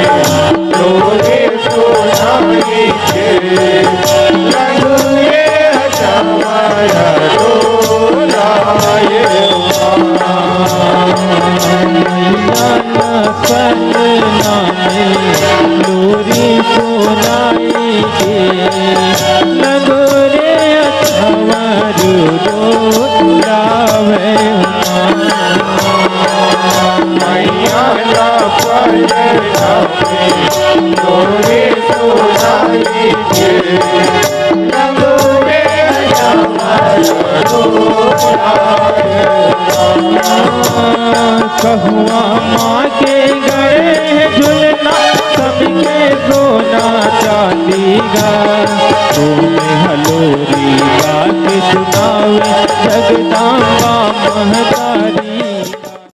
लोरे सुनाई के लंगुए हमारा डोलाए लोरी सुनाई के लंगुरे हमारा डोलावे मैया ना पले लोरे सुनाई के लंगुए हमारा डोलाए कहुआ माँ के गए झुलना सबके सोना चांदी गा तुम्हें हलोरी गा के सुनावे जगदम्बा महतारी